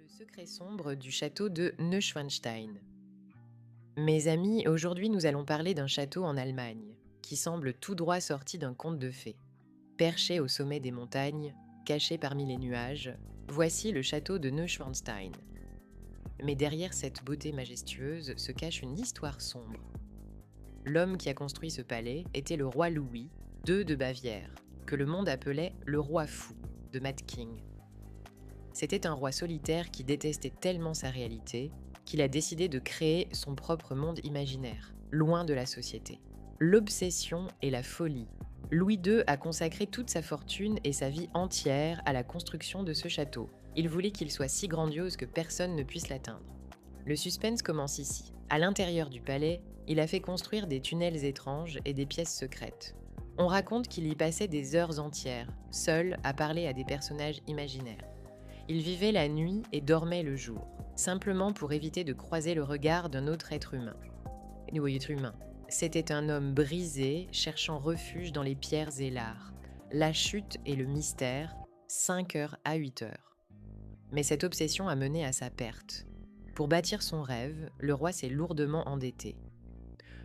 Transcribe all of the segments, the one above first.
Le secret sombre du château de Neuschwanstein. Mes amis, aujourd'hui nous allons parler d'un château en Allemagne, qui semble tout droit sorti d'un conte de fées. Perché au sommet des montagnes, caché parmi les nuages, voici le château de Neuschwanstein. Mais derrière cette beauté majestueuse se cache une histoire sombre. L'homme qui a construit ce palais était le roi Louis II de Bavière, que le monde appelait le roi fou, de Mad King. C'était un roi solitaire qui détestait tellement sa réalité qu'il a décidé de créer son propre monde imaginaire, loin de la société. L'obsession et la folie. Louis II a consacré toute sa fortune et sa vie entière à la construction de ce château. Il voulait qu'il soit si grandiose que personne ne puisse l'atteindre. Le suspense commence ici. À l'intérieur du palais, il a fait construire des tunnels étranges et des pièces secrètes. On raconte qu'il y passait des heures entières, seul à parler à des personnages imaginaires. Il vivait la nuit et dormait le jour, simplement pour éviter de croiser le regard d'un autre être humain. C'était un homme brisé, cherchant refuge dans les pierres et l'art. La chute et le mystère, 5 heures à 8 heures. Mais cette obsession a mené à sa perte. Pour bâtir son rêve, le roi s'est lourdement endetté.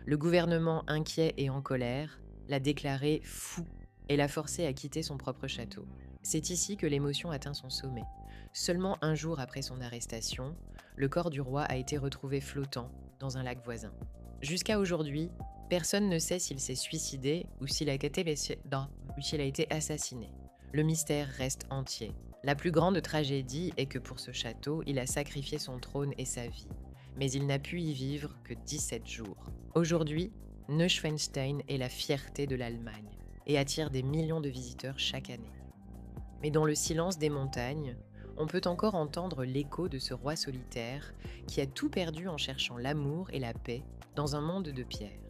Le gouvernement, inquiet et en colère, l'a déclaré fou et l'a forcé à quitter son propre château. C'est ici que l'émotion atteint son sommet. Seulement un jour après son arrestation, le corps du roi a été retrouvé flottant dans un lac voisin. Jusqu'à aujourd'hui, personne ne sait s'il s'est suicidé ou s'il a été assassiné. Le mystère reste entier. La plus grande tragédie est que pour ce château, il a sacrifié son trône et sa vie. Mais il n'a pu y vivre que 17 jours. Aujourd'hui, Neuschwanstein est la fierté de l'Allemagne et attire des millions de visiteurs chaque année. Mais dans le silence des montagnes, on peut encore entendre l'écho de ce roi solitaire qui a tout perdu en cherchant l'amour et la paix dans un monde de pierre.